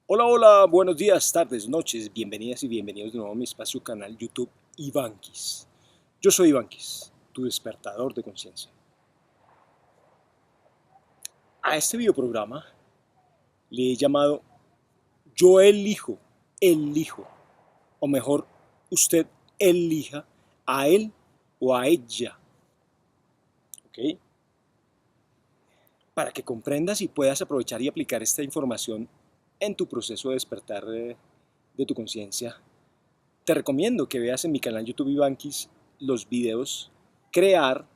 Hola, hola, buenos días, tardes, noches, bienvenidas y bienvenidos de nuevo a mi espacio canal YouTube Ivankis. Yo soy Ivankis, tu despertador de conciencia. A este videoprograma le he llamado Yo elijo, o mejor, usted elija a él o a ella, ¿ok? Para que comprendas y puedas aprovechar y aplicar esta información en tu proceso de despertar de tu conciencia. Te recomiendo que veas en mi canal YouTube Ivankis los videos Crear,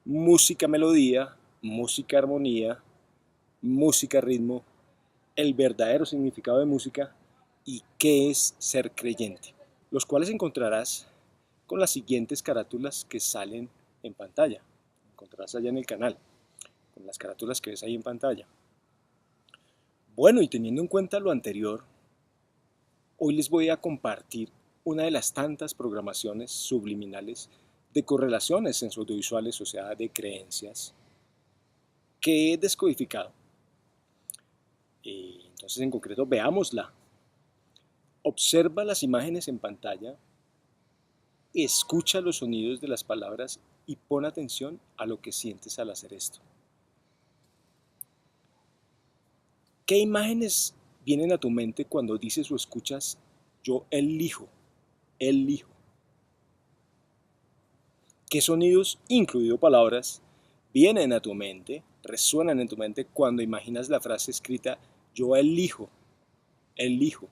Música Melodía, Música Armonía, Música Ritmo, el verdadero significado de música y qué es ser creyente, los cuales encontrarás con las siguientes carátulas que salen en pantalla. Encontrarás allá en el canal, con las carátulas que ves ahí en pantalla. Bueno, y teniendo en cuenta lo anterior, hoy les voy a compartir una de las tantas programaciones subliminales de correlaciones en audiovisuales, o sea, de creencias, que he descodificado. Entonces, en concreto, veámosla. Observa las imágenes en pantalla, escucha los sonidos de las palabras y pon atención a lo que sientes al hacer esto. ¿Qué imágenes vienen a tu mente cuando dices o escuchas yo elijo, elijo? ¿Qué sonidos, incluido palabras, vienen a tu mente, resuenan en tu mente cuando imaginas la frase escrita yo elijo, elijo?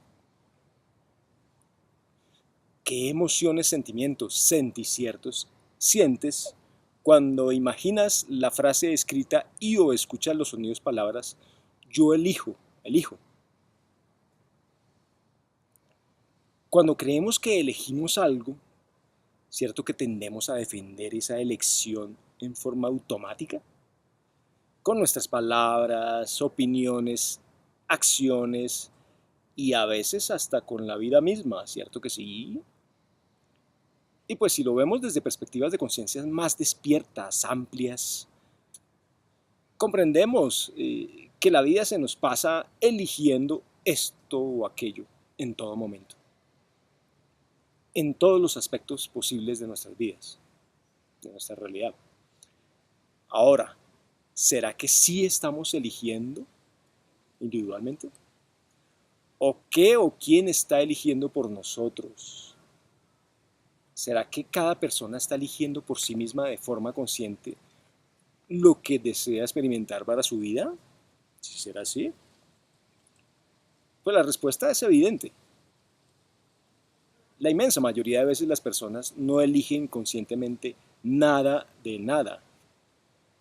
¿Qué emociones, sentimientos, senticiertos sientes cuando imaginas la frase escrita y o escuchas los sonidos, palabras yo elijo, elijo? Cuando creemos que elegimos algo, ¿cierto que tendemos a defender esa elección en forma automática? Con nuestras palabras, opiniones, acciones y a veces hasta con la vida misma, ¿cierto que sí? Y pues si lo vemos desde perspectivas de conciencias más despiertas, amplias, comprendemos que la vida se nos pasa eligiendo esto o aquello en todo momento, en todos los aspectos posibles de nuestras vidas, de nuestra realidad. Ahora, ¿será que sí estamos eligiendo individualmente? ¿O qué o quién está eligiendo por nosotros? ¿Será que cada persona está eligiendo por sí misma de forma consciente lo que desea experimentar para su vida? Si será así, pues la respuesta es evidente. La inmensa mayoría de veces las personas no eligen conscientemente nada de nada,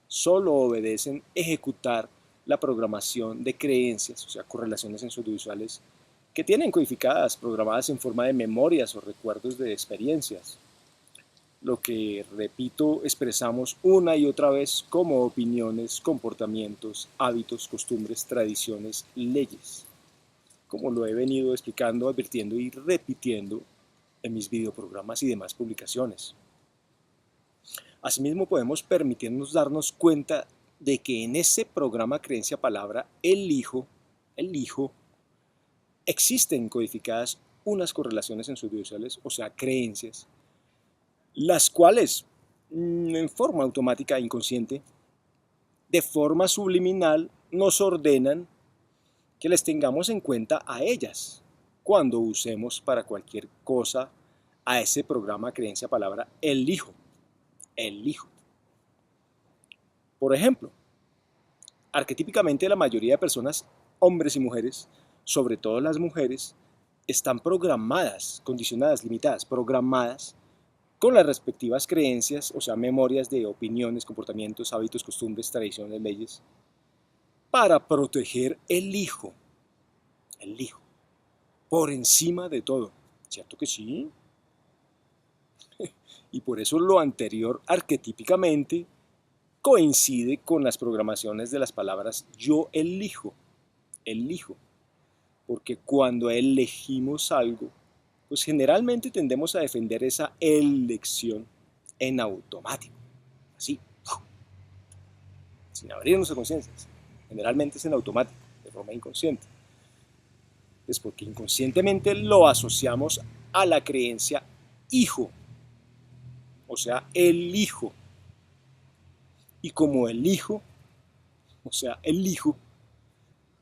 solo obedecen ejecutar la programación de creencias, o sea, correlaciones sensoriales que tienen codificadas, programadas en forma de memorias o recuerdos de experiencias. Lo que, repito, expresamos una y otra vez como opiniones, comportamientos, hábitos, costumbres, tradiciones, leyes, como lo he venido explicando, advirtiendo y repitiendo en mis videoprogramas y demás publicaciones. Asimismo, podemos permitirnos darnos cuenta de que en ese programa creencia palabra elijo, existen codificadas unas correlaciones sensoriales, o sea, creencias, las cuales en forma automática e inconsciente, de forma subliminal, nos ordenan que les tengamos en cuenta a ellas cuando usemos para cualquier cosa a ese programa creencia palabra elijo, elijo. Por ejemplo, arquetípicamente la mayoría de personas, hombres y mujeres, sobre todo las mujeres, están programadas, condicionadas, limitadas, programadas con las respectivas creencias, o sea, memorias de opiniones, comportamientos, hábitos, costumbres, tradiciones, leyes, para proteger el hijo, por encima de todo. ¿Cierto que sí? Y por eso lo anterior arquetípicamente coincide con las programaciones de las palabras yo elijo, porque cuando elegimos algo, pues generalmente tendemos a defender esa elección en automático, así, sin abrir nuestras conciencias. Generalmente es en automático, de forma inconsciente. Es porque inconscientemente lo asociamos a la creencia hijo, o sea, el hijo. Y como el hijo, o sea, el hijo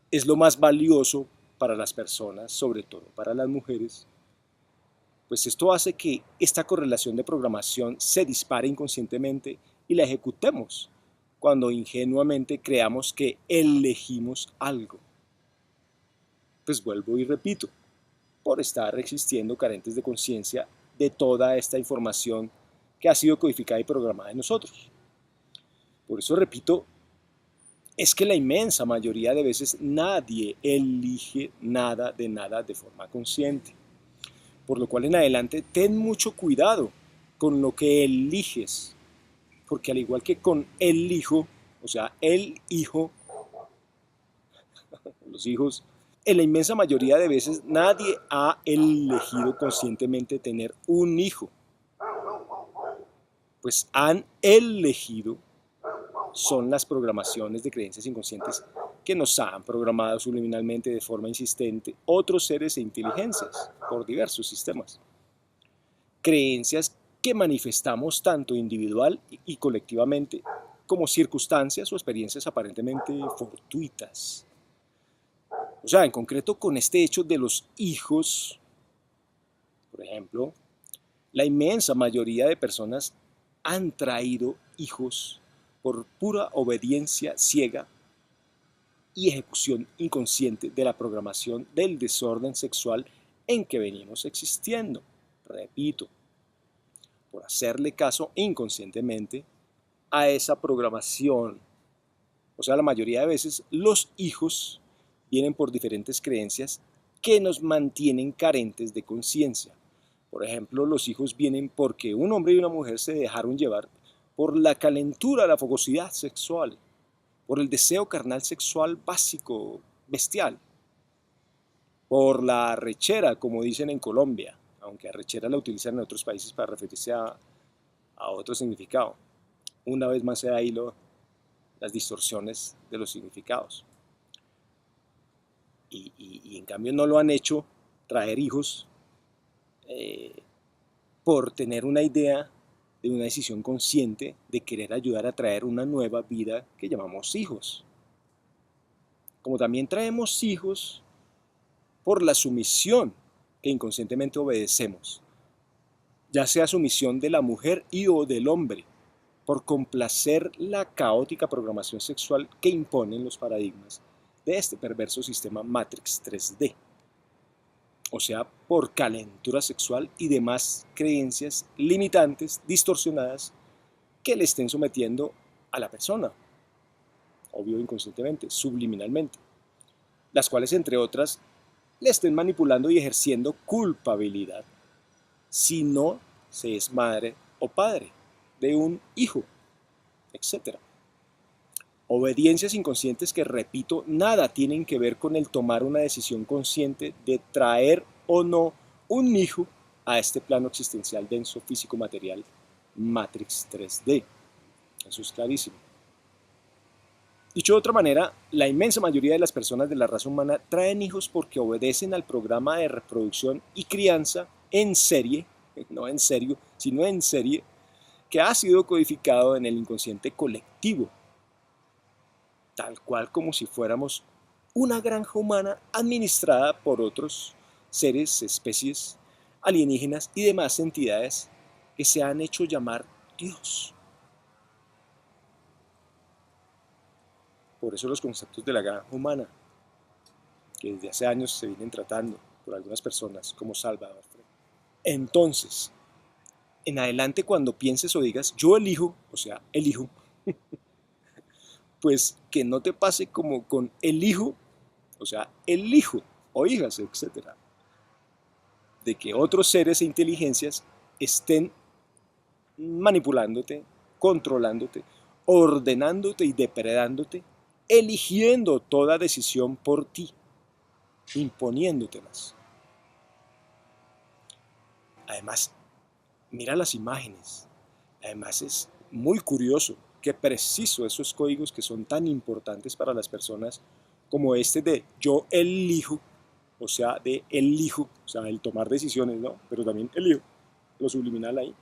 es lo más valioso para las personas, sobre todo para las mujeres, pues esto hace que esta correlación de programación se dispare inconscientemente y la ejecutemos cuando ingenuamente creamos que elegimos algo. Pues vuelvo y repito, por estar existiendo carentes de conciencia de toda esta información que ha sido codificada y programada en nosotros. Por eso repito, es que la inmensa mayoría de veces nadie elige nada de forma consciente. Por lo cual en adelante ten mucho cuidado con lo que eliges, porque al igual que con el hijo, o sea, el hijo, los hijos, en la inmensa mayoría de veces nadie ha elegido conscientemente tener un hijo, pues han elegido, son las programaciones de creencias inconscientes que nos han programado subliminalmente de forma insistente otros seres e inteligencias por diversos sistemas. Creencias que manifestamos tanto individual y colectivamente como circunstancias o experiencias aparentemente fortuitas. O sea, en concreto con este hecho de los hijos, por ejemplo, la inmensa mayoría de personas han traído hijos por pura obediencia ciega y ejecución inconsciente de la programación del desorden sexual en que venimos existiendo. Repito, por hacerle caso inconscientemente a esa programación. O sea, la mayoría de veces los hijos vienen por diferentes creencias que nos mantienen carentes de conciencia. Por ejemplo, los hijos vienen porque un hombre y una mujer se dejaron llevar por la calentura, la fogosidad sexual, por el deseo carnal sexual básico, bestial, por la arrechera, como dicen en Colombia, aunque arrechera la utilizan en otros países para referirse a otro significado. Una vez más se da ahí las distorsiones de los significados. Y en cambio no lo han hecho traer hijos por tener una idea de una decisión consciente de querer ayudar a traer una nueva vida que llamamos hijos. Como también traemos hijos por la sumisión que inconscientemente obedecemos, ya sea sumisión de la mujer y o del hombre, por complacer la caótica programación sexual que imponen los paradigmas de este perverso sistema Matrix 3D. O sea, por calentura sexual y demás creencias limitantes, distorsionadas, que le estén sometiendo a la persona, obvio inconscientemente, subliminalmente, las cuales, entre otras, le estén manipulando y ejerciendo culpabilidad si no se es madre o padre de un hijo, etc. Obediencias inconscientes que, repito, nada tienen que ver con el tomar una decisión consciente de traer o no un hijo a este plano existencial denso físico-material Matrix 3D. Eso es clarísimo. Dicho de otra manera, la inmensa mayoría de las personas de la raza humana traen hijos porque obedecen al programa de reproducción y crianza en serie, no en serio, sino en serie, que ha sido codificado en el inconsciente colectivo, tal cual como si fuéramos una granja humana administrada por otros seres, especies, alienígenas y demás entidades que se han hecho llamar Dios. Por eso los conceptos de la granja humana, que desde hace años se vienen tratando por algunas personas como Salvador Frey. Entonces, en adelante cuando pienses o digas yo elijo, o sea, elijo, pues que no te pase como con el hijo, o sea, el hijo o hijas, etcétera, de que otros seres e inteligencias estén manipulándote, controlándote, ordenándote y depredándote, eligiendo toda decisión por ti, imponiéndotelas. Además, mira las imágenes. Además es muy curioso que preciso esos códigos que son tan importantes para las personas como este de yo elijo, o sea, de el hijo, o sea, el tomar decisiones, ¿no? Pero también el hijo, lo subliminal ahí,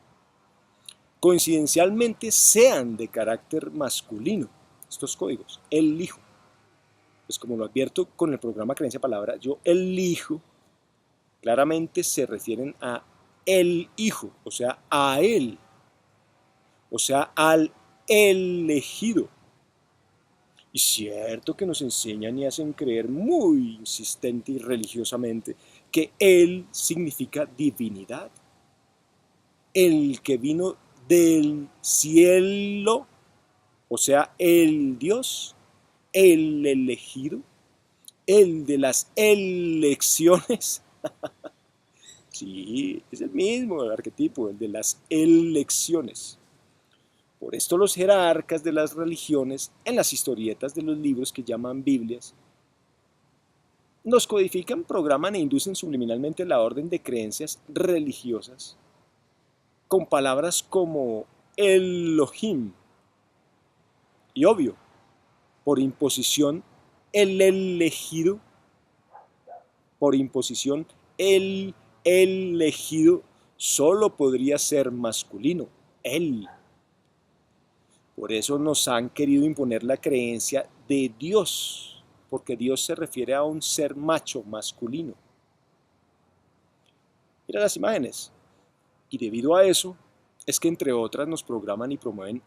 coincidencialmente sean de carácter masculino, estos códigos, el hijo. Pues como lo advierto con el programa Creencia Palabra, yo elijo, claramente se refieren a el hijo, o sea, a él, o sea, al elegido. Y cierto que nos enseñan y hacen creer muy insistente y religiosamente que él significa divinidad, el que vino del cielo, o sea, el Dios, el elegido, el de las elecciones. Sí, es el mismo el arquetipo, el de las elecciones. Por esto los jerarcas de las religiones, en las historietas de los libros que llaman Biblias, nos codifican, programan e inducen subliminalmente la orden de creencias religiosas con palabras como Elohim y obvio, por imposición, el elegido, por imposición, el elegido solo podría ser masculino, él. Por eso nos han querido imponer la creencia de Dios, porque Dios se refiere a un ser macho, masculino. Mira las imágenes. Y debido a eso, es que entre otras nos programan y promueven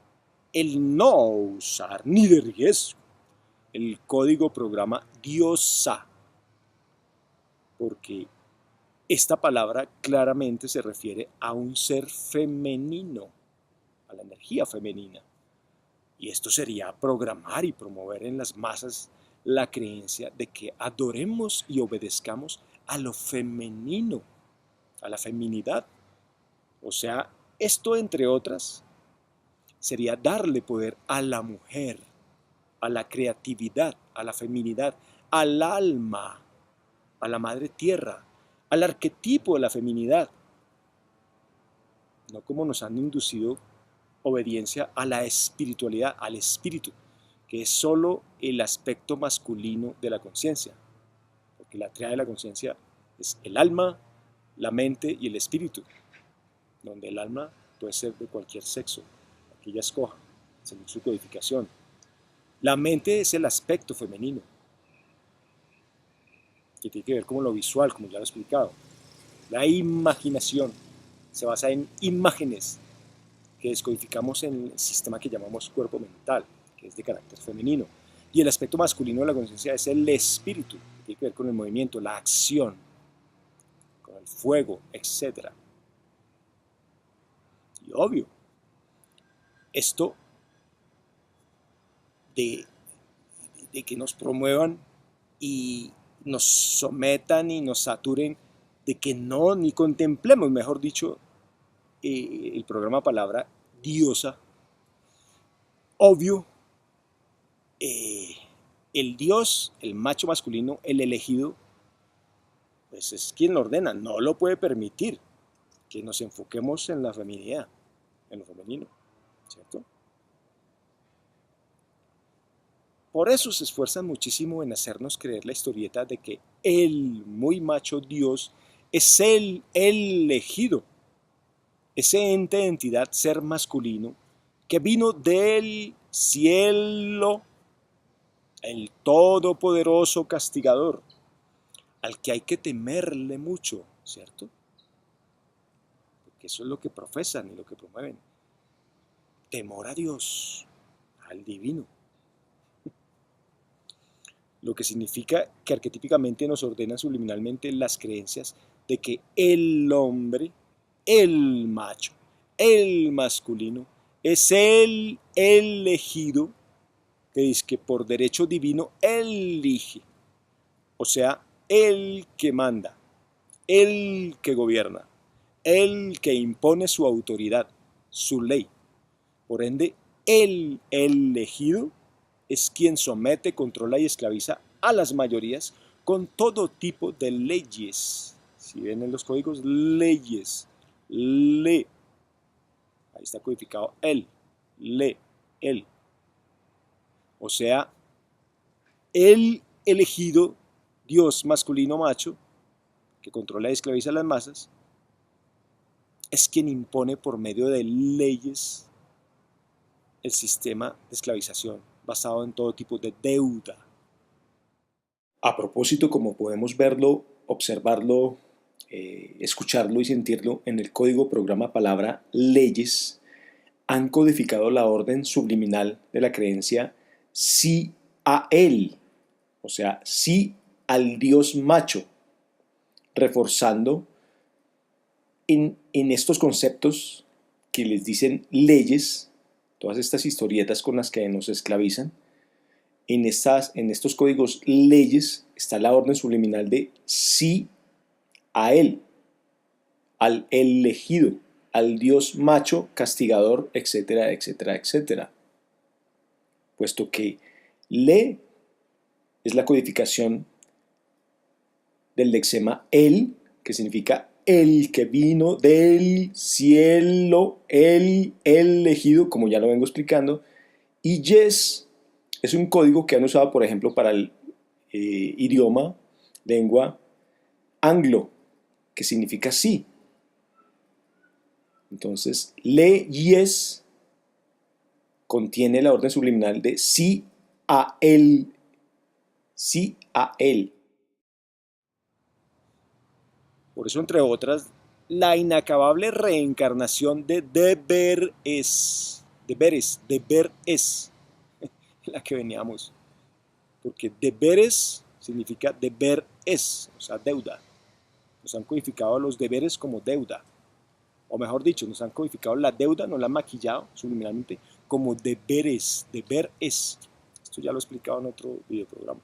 el no usar ni de riesgo el código programa diosa, porque esta palabra claramente se refiere a un ser femenino, a la energía femenina. Y esto sería programar y promover en las masas la creencia de que adoremos y obedezcamos a lo femenino, a la feminidad. O sea, esto entre otras sería darle poder a la mujer, a la creatividad, a la feminidad, al alma, a la madre tierra, al arquetipo de la feminidad. No como nos han inducido obediencia a la espiritualidad, al espíritu, que es solo el aspecto masculino de la conciencia, porque la triada de la conciencia es el alma, la mente y el espíritu, donde el alma puede ser de cualquier sexo, que ella escoja, según su codificación. La mente es el aspecto femenino, que tiene que ver con lo visual, como ya lo he explicado. La imaginación se basa en imágenes que descodificamos en el sistema que llamamos cuerpo mental, que es de carácter femenino. Y el aspecto masculino de la conciencia es el espíritu, que tiene que ver con el movimiento, la acción, con el fuego, etc. Y obvio, esto de, de que nos promuevan y nos sometan y nos saturen, de que no, ni contemplemos, mejor dicho, el programa palabra diosa, obvio, el Dios, el macho masculino, el elegido, pues es quien lo ordena, no lo puede permitir que nos enfoquemos en la feminidad, en lo femenino, ¿cierto? Por eso se esfuerzan muchísimo en hacernos creer la historieta de que el muy macho Dios es el elegido, ese ente de entidad, ser masculino, que vino del cielo, el todopoderoso castigador, al que hay que temerle mucho, ¿cierto? Porque eso es lo que profesan y lo que promueven. Temor a Dios, al divino. Lo que significa que arquetípicamente nos ordenan subliminalmente las creencias de que el hombre, el macho, el masculino, es el elegido que dice que por derecho divino elige, o sea, el que manda, el que gobierna, el que impone su autoridad, su ley. Por ende, el elegido es quien somete, controla y esclaviza a las mayorías con todo tipo de leyes. Si ven en los códigos, leyes, le. Ahí está codificado el, le, el. O sea, el elegido, Dios masculino macho, que controla y esclaviza a las masas, es quien impone por medio de leyes el sistema de esclavización basado en todo tipo de deuda. A propósito, como podemos verlo, observarlo, escucharlo y sentirlo en el código programa palabra leyes, han codificado la orden subliminal de la creencia sí a él, o sea, sí al Dios macho, reforzando en estos conceptos que les dicen leyes, todas estas historietas con las que nos esclavizan, en estos códigos leyes está la orden subliminal de sí a él, al elegido, al Dios macho, castigador, etcétera, etcétera, etcétera. Puesto que le es la codificación del lexema el, que significa el que vino del cielo, el elegido, como ya lo vengo explicando, y yes es un código que han usado, por ejemplo, para el idioma, lengua anglo, que significa sí. Entonces, le yes contiene la orden subliminal de sí a él, sí a él. Por eso, entre otras, la inacabable reencarnación de deber es, la que veníamos. Porque deberes significa deber es, o sea, deuda. Nos han codificado los deberes como deuda. O mejor dicho, nos han codificado la deuda, nos la han maquillado subliminalmente como deberes, deber es. Esto ya lo he explicado en otro videoprograma.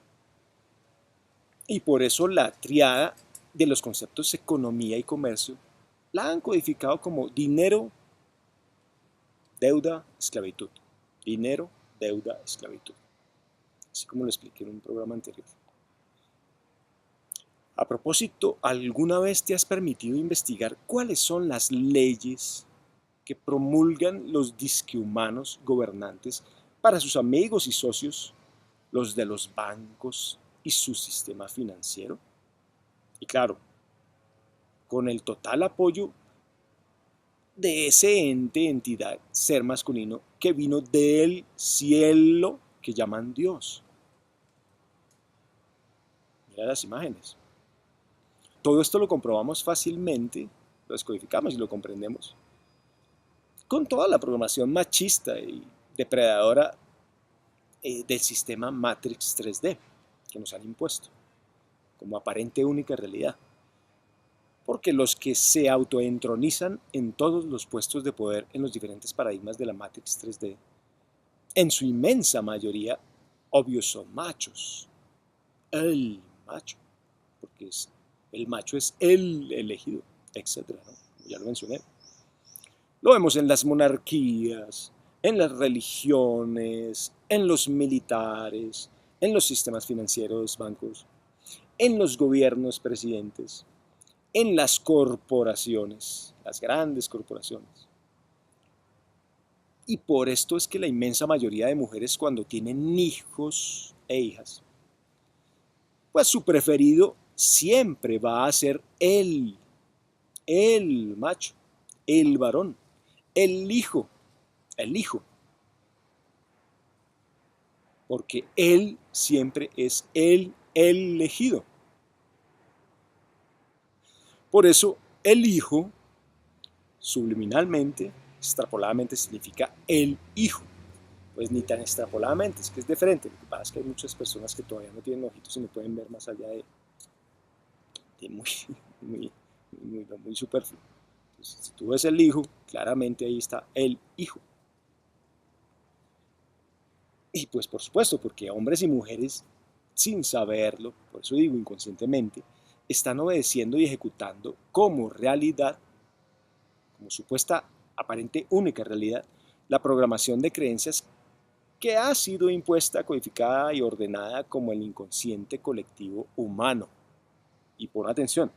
Y por eso la triada de los conceptos economía y comercio la han codificado como dinero, deuda, esclavitud. Dinero, deuda, esclavitud. Así como lo expliqué en un programa anterior. A propósito, ¿alguna vez te has permitido investigar cuáles son las leyes que promulgan los disquehumanos gobernantes para sus amigos y socios, los de los bancos y su sistema financiero? Y claro, con el total apoyo de ese entidad, ser masculino, que vino del cielo, que llaman Dios. Mira las imágenes. Todo esto lo comprobamos fácilmente, lo descodificamos y lo comprendemos con toda la programación machista y depredadora del sistema Matrix 3D que nos han impuesto como aparente única realidad. Porque los que se autoentronizan en todos los puestos de poder en los diferentes paradigmas de la Matrix 3D, en su inmensa mayoría, obvio, son machos. El macho, porque el macho es el elegido, etc., ¿no? Ya lo mencioné. Lo vemos en las monarquías, en las religiones, en los militares, en los sistemas financieros, bancos, en los gobiernos, presidentes, en las corporaciones, las grandes corporaciones. Y por esto es que la inmensa mayoría de mujeres, cuando tienen hijos e hijas, pues su preferido siempre va a ser el macho, el varón, el hijo, porque él siempre es el elegido. Por eso el hijo, subliminalmente, extrapoladamente, significa el hijo. Pues ni tan extrapoladamente, es que es diferente. Lo que pasa es que hay muchas personas que todavía no tienen ojitos y no pueden ver más allá de muy superfluo. Entonces, si tú ves el hijo, claramente ahí está el hijo. Y pues por supuesto, porque hombres y mujeres, sin saberlo, por eso digo inconscientemente, están obedeciendo y ejecutando como realidad, como supuesta aparente única realidad, la programación de creencias que ha sido impuesta, codificada y ordenada como el inconsciente colectivo humano. Y pon atención,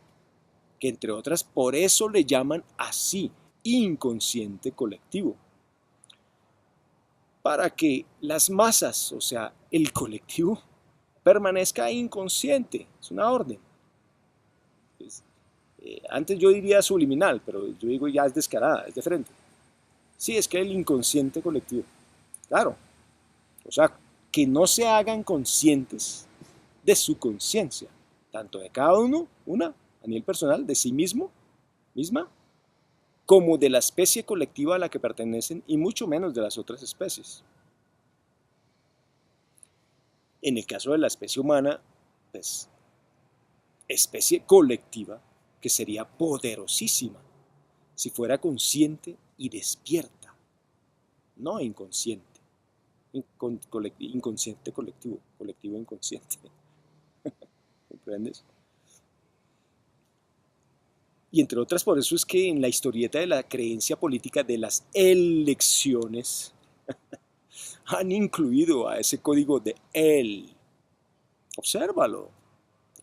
que entre otras por eso le llaman así, inconsciente colectivo. Para que las masas, o sea, el colectivo, permanezca inconsciente. Es una orden. Antes yo diría subliminal, pero yo digo ya es descarada, es de frente. Sí, es que el inconsciente colectivo, claro, o sea, que no se hagan conscientes de su conciencia, tanto de cada uno, una, a nivel personal, de sí mismo, misma, como de la especie colectiva a la que pertenecen y mucho menos de las otras especies. En el caso de la especie humana, pues, especie colectiva que sería poderosísima si fuera consciente y despierta, no inconsciente. Inconsciente colectivo, colectivo inconsciente. ¿Comprendes? Y entre otras, por eso es que en la historieta de la creencia política de las elecciones han incluido a ese código de él. Obsérvalo,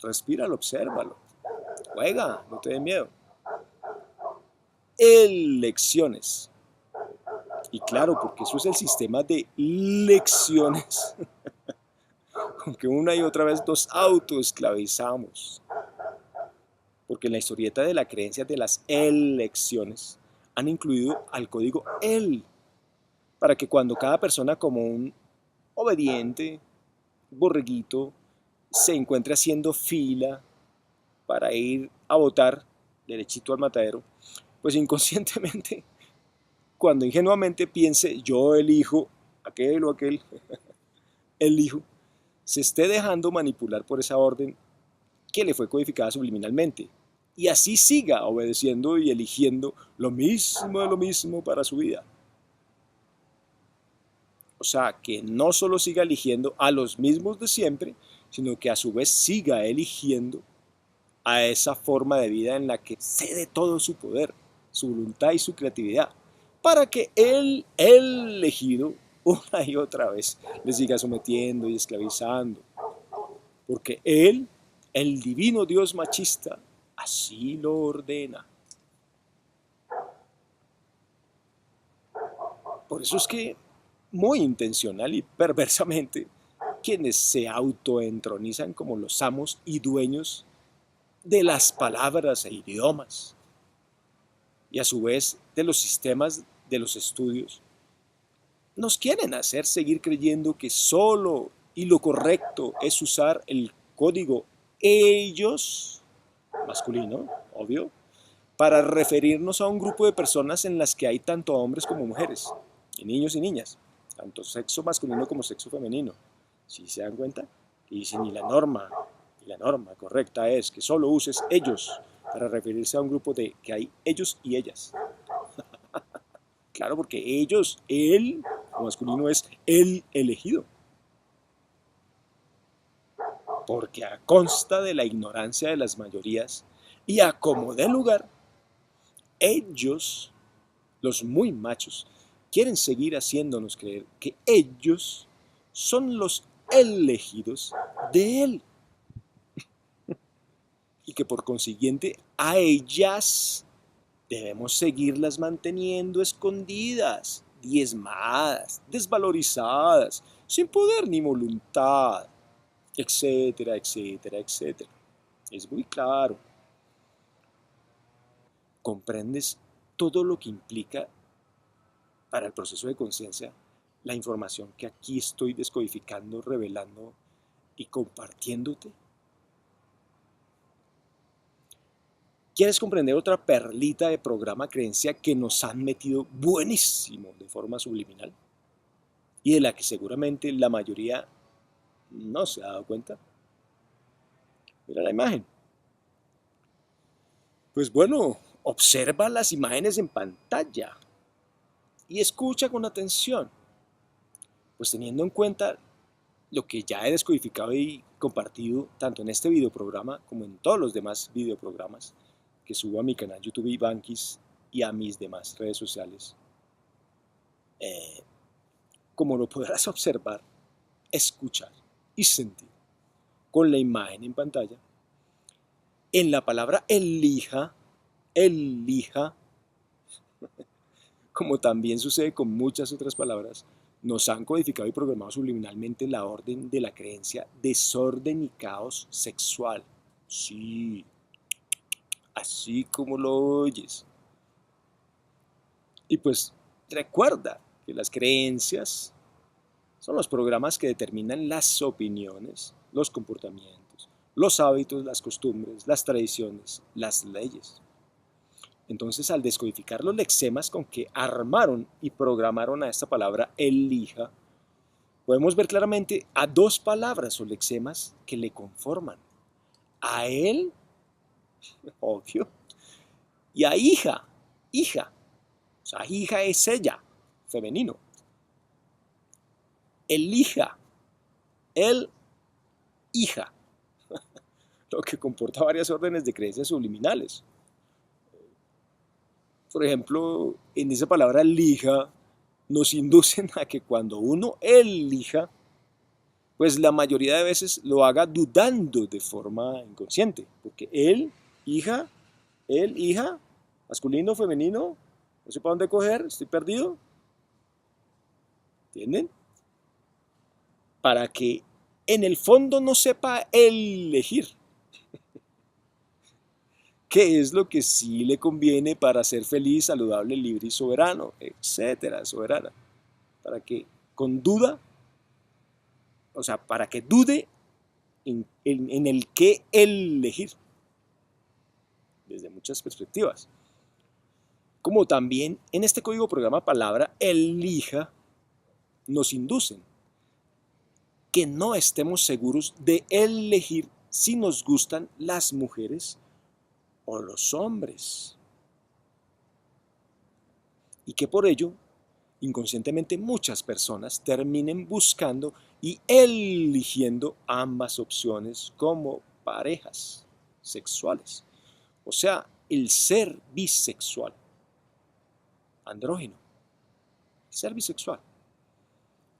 respíralo, obsérvalo. Juega, no te dé miedo. Elecciones. Y claro, porque eso es el sistema de lecciones con que una y otra vez nos autoesclavizamos. Porque en la historieta de la creencia de las elecciones han incluido al código él, para que cuando cada persona como un obediente, borreguito, se encuentre haciendo fila para ir a votar derechito al matadero, pues inconscientemente, cuando ingenuamente piense yo elijo aquel o aquel, elijo, se esté dejando manipular por esa orden que le fue codificada subliminalmente. Y así siga obedeciendo y eligiendo lo mismo para su vida. O sea, que no solo siga eligiendo a los mismos de siempre, sino que a su vez siga eligiendo a esa forma de vida en la que cede todo su poder, su voluntad y su creatividad, para que el elegido una y otra vez le siga sometiendo y esclavizando. Porque él, el divino Dios machista, así lo ordena. Por eso es que, muy intencional y perversamente, quienes se autoentronizan como los amos y dueños de las palabras e idiomas, y a su vez de los sistemas de los estudios, nos quieren hacer seguir creyendo que solo y lo correcto es usar el código ellos, masculino, obvio, para referirnos a un grupo de personas en las que hay tanto hombres como mujeres, y niños y niñas, tanto sexo masculino como sexo femenino. Si se dan cuenta, y si ni la norma correcta es que solo uses ellos para referirse a un grupo de que hay ellos y ellas. Claro, porque ellos, él, lo masculino es el elegido. Porque a consta de la ignorancia de las mayorías y a como dé lugar, ellos, los muy machos, quieren seguir haciéndonos creer que ellos son los elegidos de él. Y que por consiguiente a ellas debemos seguirlas manteniendo escondidas, diezmadas, desvalorizadas, sin poder ni voluntad, etcétera, etcétera, etcétera. Es muy claro. ¿Comprendes todo lo que implica para el proceso de conciencia la información que aquí estoy descodificando, revelando y compartiéndote? ¿Quieres comprender otra perlita de programa creencia que nos han metido buenísimo de forma subliminal? Y de la que seguramente la mayoría no se ha dado cuenta. Mira la imagen. Pues bueno, observa las imágenes en pantalla y escucha con atención. Pues teniendo en cuenta lo que ya he descodificado y compartido tanto en este videoprograma como en todos los demás videoprogramas que subo a mi canal YouTube Ivankis y a mis demás redes sociales, como lo podrás observar, escuchar y sentir con la imagen en pantalla, en la palabra elija, como también sucede con muchas otras palabras, nos han codificado y programado subliminalmente la orden de la creencia desorden y caos sexual. Sí, así como lo oyes. Y pues recuerda que las creencias son los programas que determinan las opiniones, los comportamientos, los hábitos, las costumbres, las tradiciones, las leyes. Entonces, al descodificar los lexemas con que armaron y programaron a esta palabra elija, podemos ver claramente a dos palabras o lexemas que le conforman. A él, obvio, y a hija, hija. O sea, hija es ella, femenino. Elija, el, hija, lo que comporta varias órdenes de creencias subliminales. Por ejemplo, en esa palabra elija nos inducen a que cuando uno elija, pues la mayoría de veces lo haga dudando de forma inconsciente, porque él, hija, masculino, femenino, no sé para dónde coger, estoy perdido, ¿entienden? Para que en el fondo no sepa elegir qué es lo que sí le conviene para ser feliz, saludable, libre y soberano, etcétera, soberana, para que con duda, o sea, para que dude en el qué elegir, desde muchas perspectivas. Como también en este código programa palabra elija nos inducen que no estemos seguros de elegir si nos gustan las mujeres o los hombres. Y que por ello, inconscientemente muchas personas terminen buscando y eligiendo ambas opciones como parejas sexuales. O sea, el ser bisexual, andrógino, ser bisexual.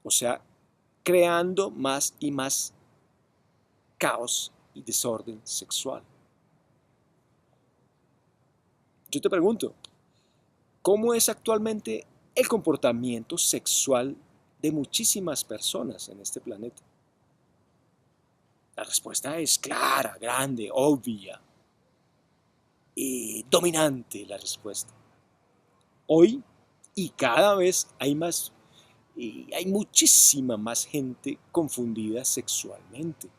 O sea, creando más y más caos y desorden sexual. Yo te pregunto, ¿cómo es actualmente el comportamiento sexual de muchísimas personas en este planeta? La respuesta es clara, grande, obvia y dominante la respuesta. Hoy y cada vez hay más, y hay muchísima más gente confundida sexualmente.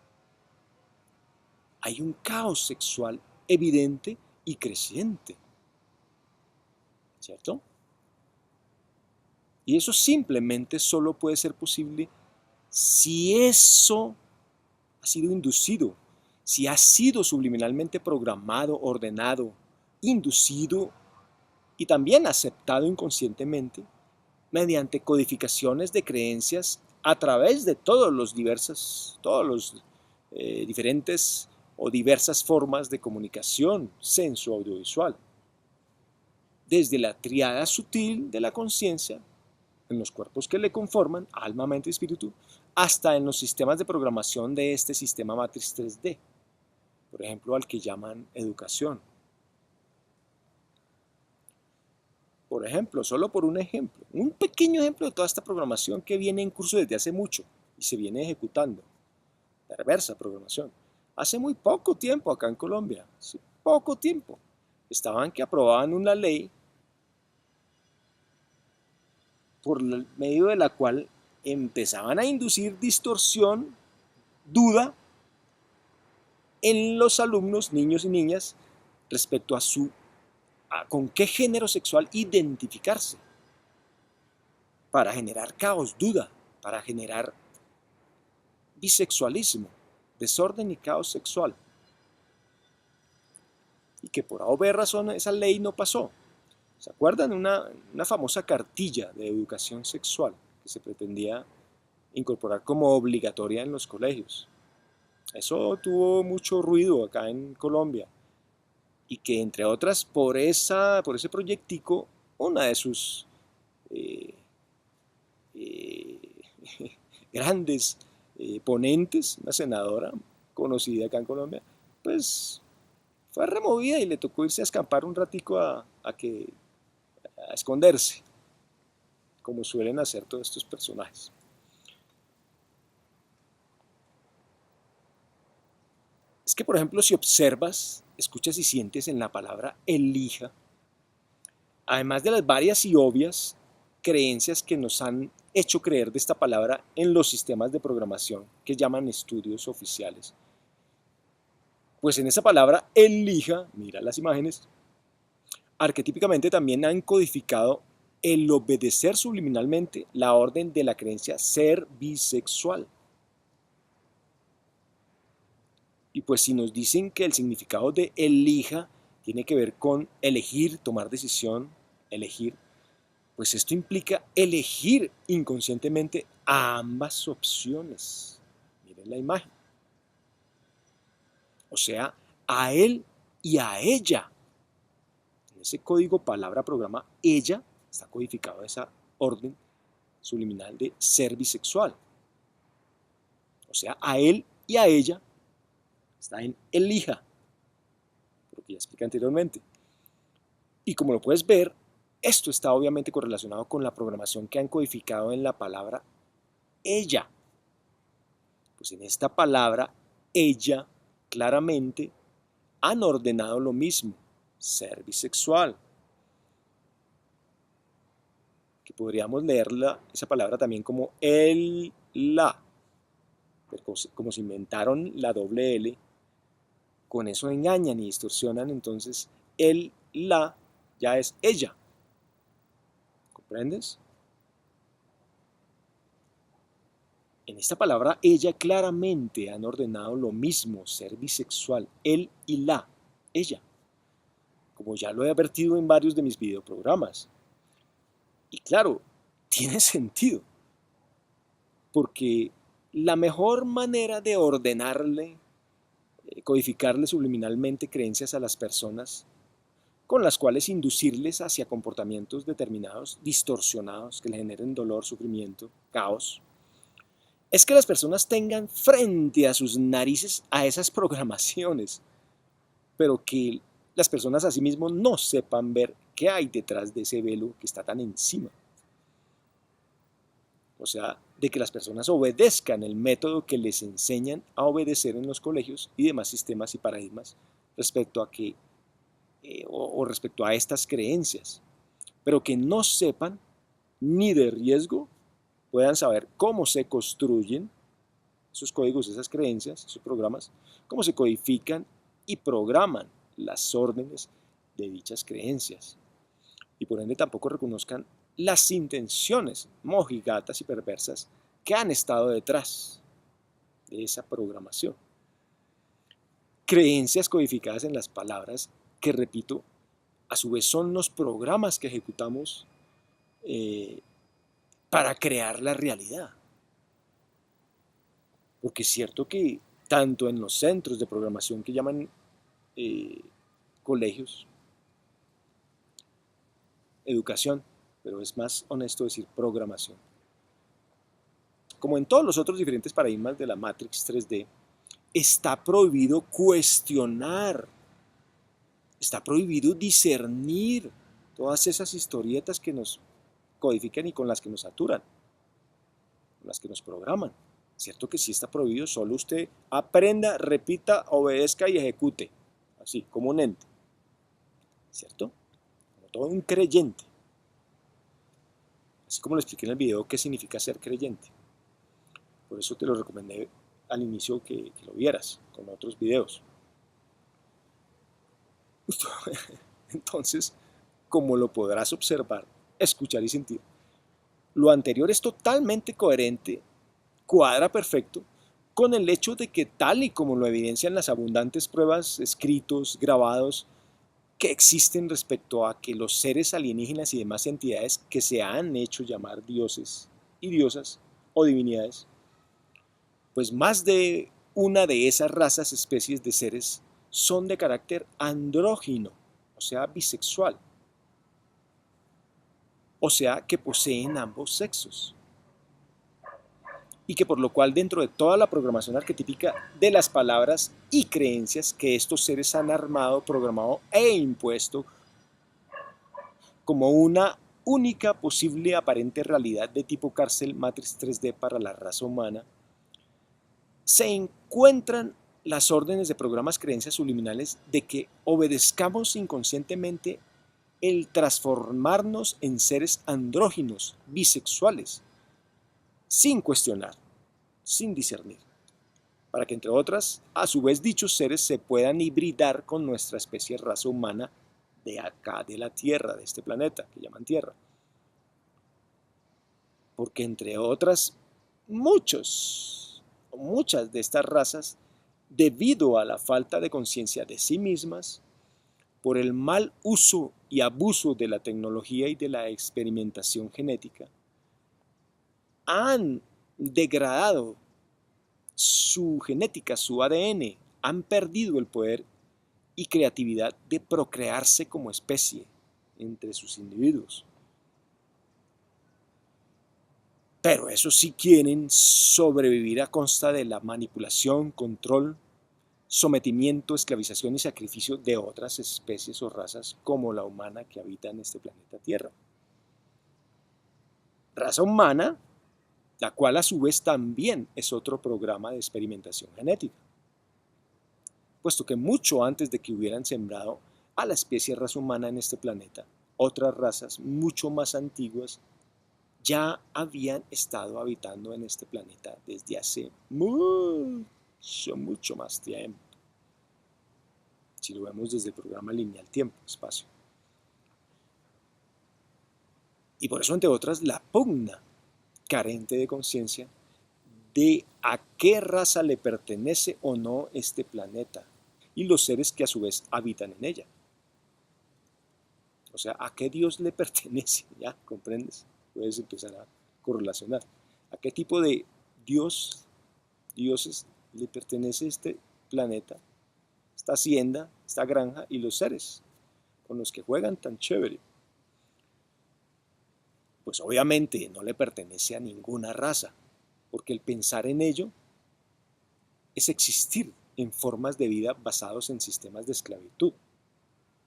Hay un caos sexual evidente y creciente, ¿cierto? Y eso simplemente solo puede ser posible si eso ha sido inducido, si ha sido subliminalmente programado, ordenado, inducido y también aceptado inconscientemente mediante codificaciones de creencias a través de todos los diferentes o diversas formas de comunicación senso-audiovisual, desde la triada sutil de la conciencia, en los cuerpos que le conforman, alma, mente y espíritu, hasta en los sistemas de programación de este sistema matriz 3D, por ejemplo, al que llaman educación. Por ejemplo, solo por un ejemplo, un pequeño ejemplo de toda esta programación que viene en curso desde hace mucho y se viene ejecutando, perversa programación. Hace muy poco tiempo acá en Colombia, hace poco tiempo, estaban que aprobaban una ley por medio de la cual empezaban a inducir distorsión, duda en los alumnos, niños y niñas, respecto a con qué género sexual identificarse, para generar caos, duda, para generar bisexualismo, desorden y caos sexual. Y que por A o B razón esa ley no pasó. ¿Se acuerdan? Una famosa cartilla de educación sexual que se pretendía incorporar como obligatoria en los colegios. Eso tuvo mucho ruido acá en Colombia y que entre otras por ese proyectico, una de sus eh, eh, grandes ponentes, una senadora conocida acá en Colombia, pues fue removida y le tocó irse a escampar un ratico a esconderse, como suelen hacer todos estos personajes. es que, por ejemplo, si observas, escuchas y sientes en la palabra elija, además de las varias y obvias creencias que nos han hecho creer de esta palabra en los sistemas de programación que llaman estudios oficiales, pues en esa palabra elija, mira las imágenes, arquetípicamente también han codificado el obedecer subliminalmente la orden de la creencia ser bisexual. Y pues si nos dicen que el significado de elija tiene que ver con elegir, tomar decisión, elegir, pues esto implica elegir inconscientemente a ambas opciones. Miren la imagen. O sea, a él y a ella. En ese código palabra programa, ella, está codificado esa orden subliminal de ser bisexual. O sea, a él y a ella está en elija, por lo que ya expliqué anteriormente. Y como lo puedes ver, esto está obviamente correlacionado con la programación que han codificado en la palabra ella. Pues en esta palabra ella claramente han ordenado lo mismo, ser bisexual. Que podríamos leerla, esa palabra también como el, la. Pero como se inventaron la doble L, con eso engañan y distorsionan, entonces el, la, ya es ella. ¿Comprendes? En esta palabra ella claramente han ordenado lo mismo, ser bisexual, él y la, ella, como ya lo he advertido en varios de mis videoprogramas. Y claro, tiene sentido, porque la mejor manera de ordenarle, codificarle subliminalmente creencias a las personas con las cuales inducirles hacia comportamientos determinados, distorsionados, que le generen dolor, sufrimiento, caos, es que las personas tengan frente a sus narices a esas programaciones, pero que las personas asimismo no sepan ver qué hay detrás de ese velo que está tan encima. O sea, de que las personas obedezcan el método que les enseñan a obedecer en los colegios y demás sistemas y paradigmas respecto a que o respecto a estas creencias, pero que no sepan ni de riesgo puedan saber cómo se construyen esos códigos, esas creencias, esos programas, cómo se codifican y programan las órdenes de dichas creencias. Y por ende tampoco reconozcan las intenciones mojigatas y perversas que han estado detrás de esa programación. Creencias codificadas en las palabras que, repito, a su vez son los programas que ejecutamos para crear la realidad. Porque es cierto que tanto en los centros de programación que llaman colegios, educación, pero es más honesto decir programación, como en todos los otros diferentes paradigmas de la Matrix 3D, está prohibido cuestionar, está prohibido discernir todas esas historietas que nos codifican y con las que nos saturan, con las que nos programan. Cierto que sí está prohibido, solo usted aprenda, repita, obedezca y ejecute, así como un ente, ¿cierto? Como todo un creyente. Así como lo expliqué en el video qué significa ser creyente. Por eso te lo recomendé al inicio que lo vieras con otros videos. Entonces, como lo podrás observar, escuchar y sentir, lo anterior es totalmente coherente, cuadra perfecto con el hecho de que tal y como lo evidencian las abundantes pruebas, escritos, grabados, que existen respecto a que los seres alienígenas y demás entidades que se han hecho llamar dioses y diosas o divinidades, pues más de una de esas razas, especies de seres son de carácter andrógino, o sea, bisexual, o sea, que poseen ambos sexos, y que por lo cual dentro de toda la programación arquetípica de las palabras y creencias que estos seres han armado, programado e impuesto como una única posible aparente realidad de tipo cárcel Matrix 3D para la raza humana, se encuentran las órdenes de programas creencias subliminales de que obedezcamos inconscientemente el transformarnos en seres andróginos, bisexuales, sin cuestionar, sin discernir, para que entre otras, a su vez dichos seres se puedan hibridar con nuestra especie raza humana de acá, de la Tierra, de este planeta que llaman Tierra. Porque entre otras, muchas de estas razas, debido a la falta de conciencia de sí mismas, por el mal uso y abuso de la tecnología y de la experimentación genética, han degradado su genética, su ADN, han perdido el poder y creatividad de procrearse como especie entre sus individuos. Pero eso sí quieren sobrevivir a costa de la manipulación, control, sometimiento, esclavización y sacrificio de otras especies o razas como la humana que habita en este planeta Tierra. Raza humana, la cual a su vez también es otro programa de experimentación genética, puesto que mucho antes de que hubieran sembrado a la especie raza humana en este planeta, otras razas mucho más antiguas ya habían estado habitando en este planeta desde hace mucho más tiempo. Si lo vemos desde el programa lineal tiempo-espacio. Y por eso, entre otras, la pugna carente de conciencia de a qué raza le pertenece o no este planeta y los seres que a su vez habitan en ella. O sea, a qué Dios le pertenece, ¿ya? ¿Comprendes? Puedes empezar a correlacionar. ¿A qué tipo de dioses le pertenece este planeta, esta hacienda, esta granja y los seres con los que juegan tan chévere? Pues obviamente no le pertenece a ninguna raza, porque el pensar en ello es existir en formas de vida basados en sistemas de esclavitud,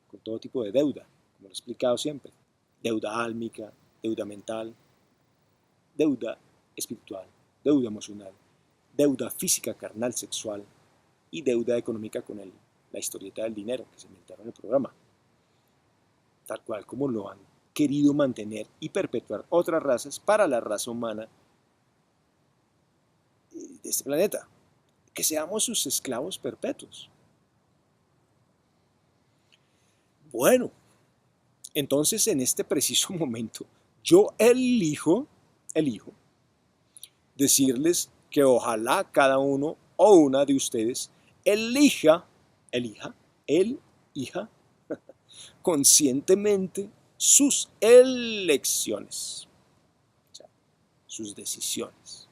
con todo tipo de deuda, como lo he explicado siempre. Deuda álmica, deuda mental, deuda espiritual, deuda emocional, deuda física, carnal, sexual y deuda económica con la historieta del dinero que se inventaron en el programa. Tal cual como lo han querido mantener y perpetuar otras razas para la raza humana de este planeta. Que seamos sus esclavos perpetuos. Bueno, entonces en este preciso momento yo elijo decirles que ojalá cada uno o una de ustedes elija conscientemente sus elecciones, o sea, sus decisiones,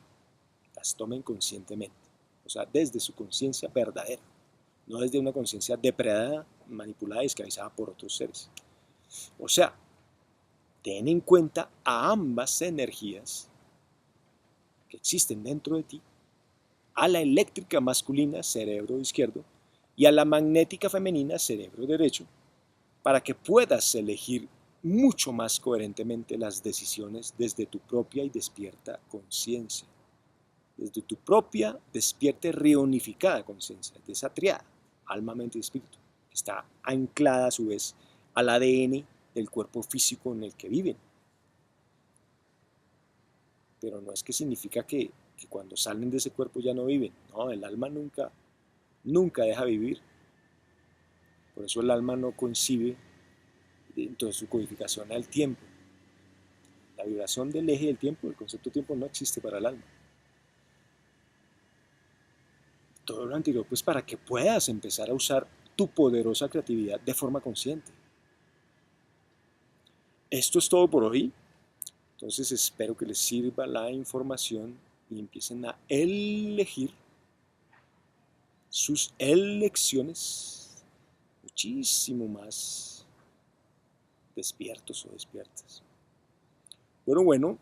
las tomen conscientemente, o sea, desde su conciencia verdadera, no desde una conciencia depredada, manipulada y esclavizada por otros seres. O sea, ten en cuenta a ambas energías que existen dentro de ti, a la eléctrica masculina, cerebro izquierdo, y a la magnética femenina, cerebro derecho, para que puedas elegir mucho más coherentemente las decisiones desde tu propia y despierta conciencia, desde tu propia despierta y reunificada conciencia, de esa triada, alma, mente y espíritu, que está anclada a su vez al ADN del cuerpo físico en el que viven. Pero no es que significa que cuando salen de ese cuerpo ya no viven. No, el alma nunca deja vivir. Por eso el alma no concibe dentro de su codificación al tiempo. La vibración del eje del tiempo, el concepto de tiempo no existe para el alma. Todo lo anterior, pues para que puedas empezar a usar tu poderosa creatividad de forma consciente. Esto es todo por hoy. Entonces espero que les sirva la información y empiecen a elegir sus elecciones muchísimo más despiertos o despiertas. Bueno,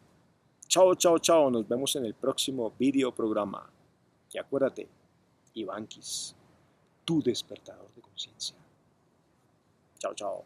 chao, nos vemos en el próximo video programa. Y acuérdate, Iván Quis, tu despertador de conciencia. Chao.